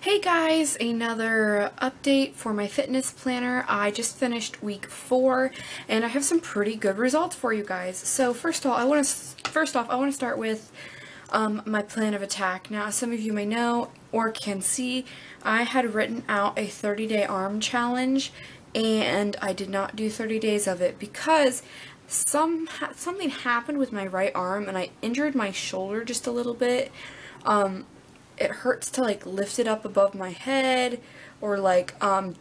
Hey guys, another update for my fitness planner. I just finished week 4 and I have some pretty good results for you guys. So first off, I want to start with my plan of attack. Now, as some of you may know or can see, I had written out a 30-day arm challenge and I did not do 30 days of it because something happened with my right arm and I injured my shoulder just a little bit. It hurts to like lift it up above my head, or like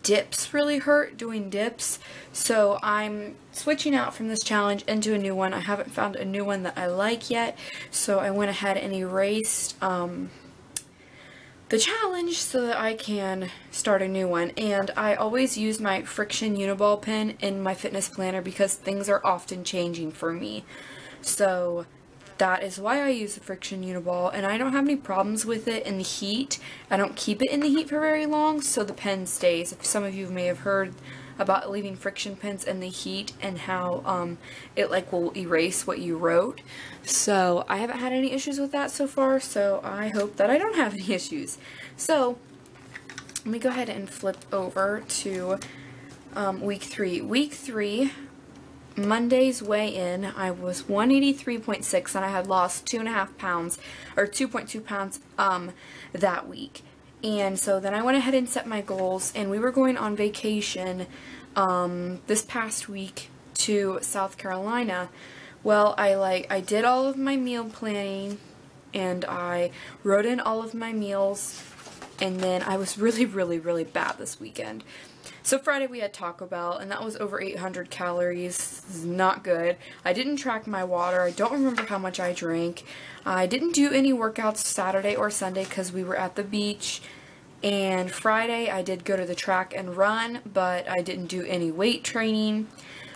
dips really hurt doing dips. So I'm switching out from this challenge into a new one. I haven't found a new one that I like yet, so I went ahead and erased the challenge so that I can start a new one. And I always use my friction uniball pen in my fitness planner because things are often changing for me. So that is why I use the friction uniball, and I don't have any problems with it in the heat. I don't keep it in the heat for very long, so the pen stays. If some of you may have heard about leaving friction pens in the heat and how it like will erase what you wrote. So I haven't had any issues with that so far, so I hope that I don't have any issues. So let me go ahead and flip over to week 3. Week 3, Monday's weigh-in, I was 183.6 and I had lost 2.5 pounds, or 2.2 pounds that week. And so then I went ahead and set my goals, and we were going on vacation this past week to South Carolina. Well, I did all of my meal planning and I wrote in all of my meals, and then I was really bad this weekend. So Friday we had Taco Bell, and that was over 800 calories. This is not good. I didn't track my water. I don't remember how much I drank. I didn't do any workouts Saturday or Sunday because we were at the beach. And Friday I did go to the track and run, but I didn't do any weight training.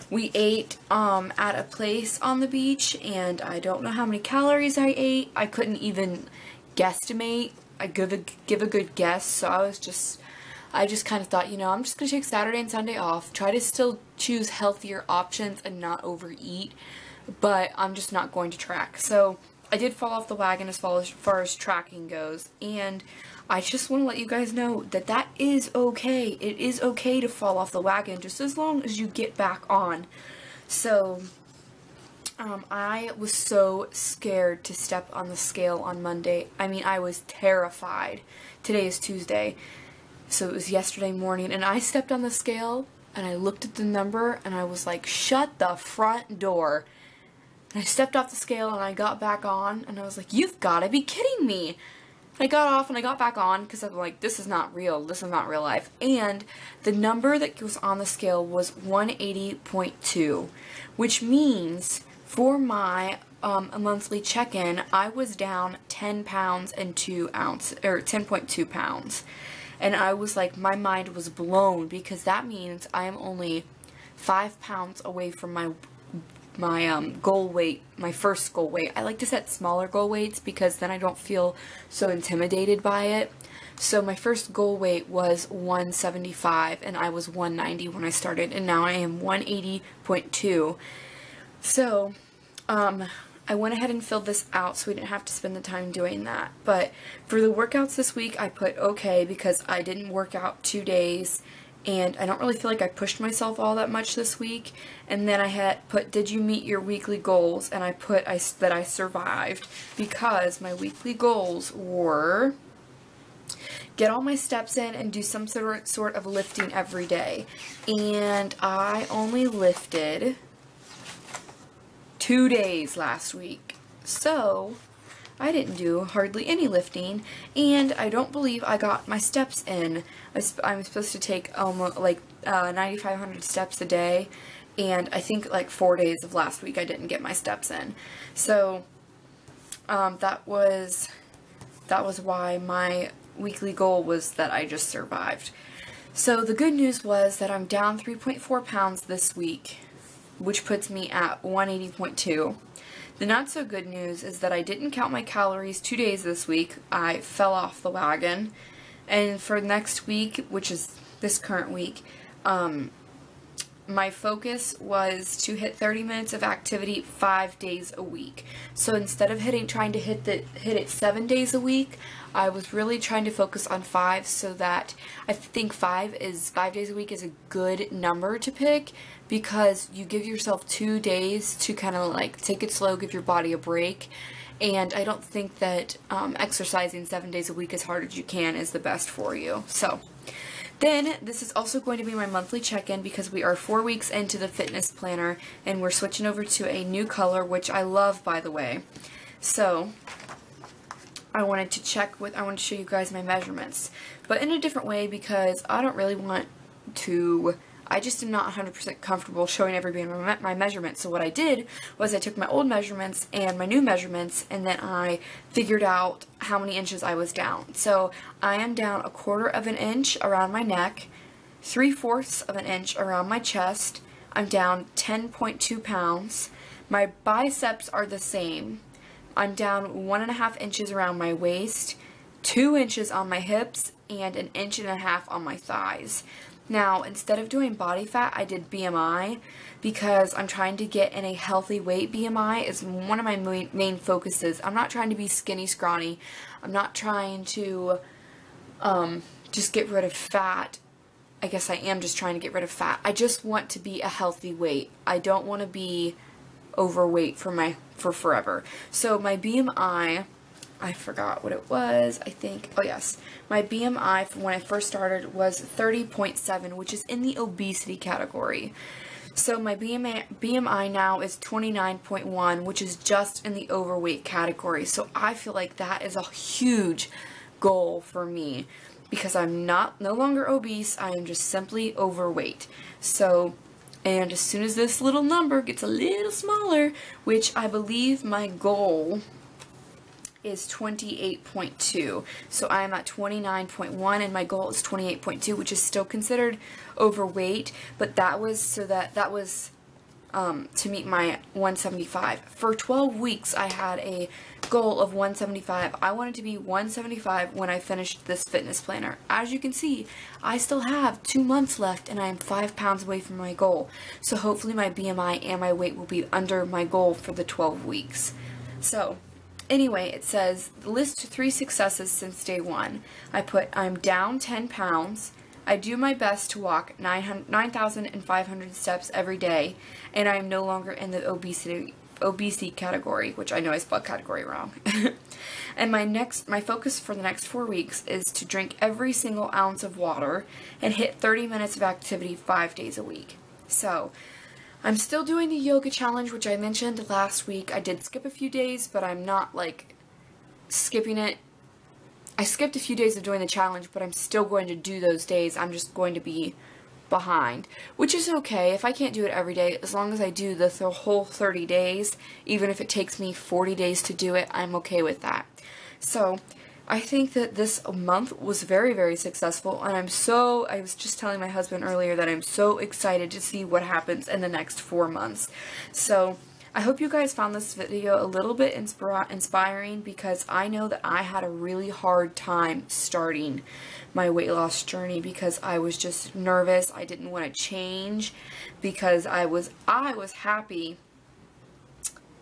We ate at a place on the beach, and I don't know how many calories I ate. I couldn't even guesstimate. I give a good guess, so I just kind of thought, you know, I'm just going to take Saturday and Sunday off, try to still choose healthier options and not overeat, but I'm just not going to track. So I did fall off the wagon as far as tracking goes, and I just want to let you guys know that that is okay. It is okay to fall off the wagon just as long as you get back on. So I was so scared to step on the scale on Monday. I mean, I was terrified. Today is Tuesday. So it was yesterday morning, and I stepped on the scale, and I looked at the number, and I was like, shut the front door. And I stepped off the scale, and I got back on, and I was like, you've got to be kidding me. I got off, and I got back on, because I'm like, this is not real. This is not real life. And the number that was on the scale was 180.2, which means for my a monthly check-in, I was down 10 pounds and 2 ounces, or 10.2 pounds. And I was like, my mind was blown, because that means I am only 5 pounds away from my goal weight, my first goal weight. I like to set smaller goal weights because then I don't feel so intimidated by it. So my first goal weight was 175, and I was 190 when I started, and now I am 180.2. So I went ahead and filled this out so we didn't have to spend the time doing that. But for the workouts this week, I put okay because I didn't work out 2 days, and I don't really feel like I pushed myself all that much this week. And then I had put, did you meet your weekly goals? And I put that I survived, because my weekly goals were get all my steps in and do some sort of lifting every day. And I only lifted 2 days last week, so I didn't do hardly any lifting, and I don't believe I got my steps in. I'm supposed to take almost like 9,500 steps a day, and I think like 4 days of last week I didn't get my steps in. So that was why my weekly goal was that I just survived. So the good news was that I'm down 3.4 pounds this week, which puts me at 180.2. The not so good news is that I didn't count my calories 2 days this week. I fell off the wagon. And for next week, which is this current week, my focus was to hit 30 minutes of activity 5 days a week. So instead of trying to hit it 7 days a week, I was really trying to focus on 5, so that I think 5 days a week is a good number to pick, because you give yourself 2 days to kind of like take it slow, give your body a break. And I don't think that exercising 7 days a week as hard as you can is the best for you. So then, this is also going to be my monthly check-in, because we are 4 weeks into the fitness planner, and we're switching over to a new color, which I love, by the way. So, I wanted to show you guys my measurements, but in a different way, because I don't really want to, I just am not 100% comfortable showing everybody my measurements. So what I did was I took my old measurements and my new measurements, and then I figured out how many inches I was down. So I am down 1/4 of an inch around my neck, 3/4 of an inch around my chest. I'm down 10.2 pounds. My biceps are the same. I'm down 1.5 inches around my waist, 2 inches on my hips, and 1.5 inches on my thighs. Now, instead of doing body fat, I did BMI, because I'm trying to get in a healthy weight. BMI is one of my main focuses. I'm not trying to be skinny, scrawny. I'm not trying to just get rid of fat. I guess I am just trying to get rid of fat. I just want to be a healthy weight. I don't want to be overweight for forever. So my BMI, I forgot what it was, I think, oh yes, my BMI from when I first started was 30.7, which is in the obesity category. So my BMI now is 29.1, which is just in the overweight category. So I feel like that is a huge goal for me, because I'm no longer obese, I am just simply overweight. So, and as soon as this little number gets a little smaller, which I believe my goal is 28.2. So I am at 29.1, and my goal is 28.2, which is still considered overweight, but that was to meet my 175. For 12 weeks, I had a goal of 175. I wanted to be 175 when I finished this fitness planner. As you can see, I still have 2 months left, and I am 5 pounds away from my goal. So hopefully my BMI and my weight will be under my goal for the 12 weeks. So anyway, it says, list 3 successes since day 1. I put, I'm down 10 pounds. I do my best to walk 9,500 steps every day, and I am no longer in the obesity category, which I know I spelled category wrong. And my focus for the next 4 weeks is to drink every single ounce of water and hit 30 minutes of activity 5 days a week. So I'm still doing the yoga challenge, which I mentioned last week. I did skip a few days, but I'm not like skipping it. I skipped a few days of doing the challenge, but I'm still going to do those days. I'm just going to be behind, which is okay. If I can't do it every day, as long as I do the whole 30 days, even if it takes me 40 days to do it, I'm okay with that. So I think that this month was very, very successful, and I was just telling my husband earlier that I'm so excited to see what happens in the next 4 months. So I hope you guys found this video a little bit inspiring, because I know that I had a really hard time starting my weight loss journey, because I was just nervous. I didn't want to change, because I was happy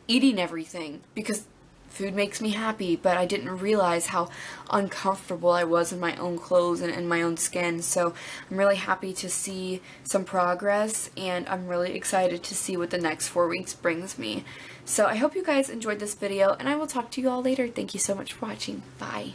eating everything, because food makes me happy, but I didn't realize how uncomfortable I was in my own clothes and in my own skin. So I'm really happy to see some progress, and I'm really excited to see what the next 4 weeks brings me. So I hope you guys enjoyed this video, and I will talk to you all later. Thank you so much for watching. Bye.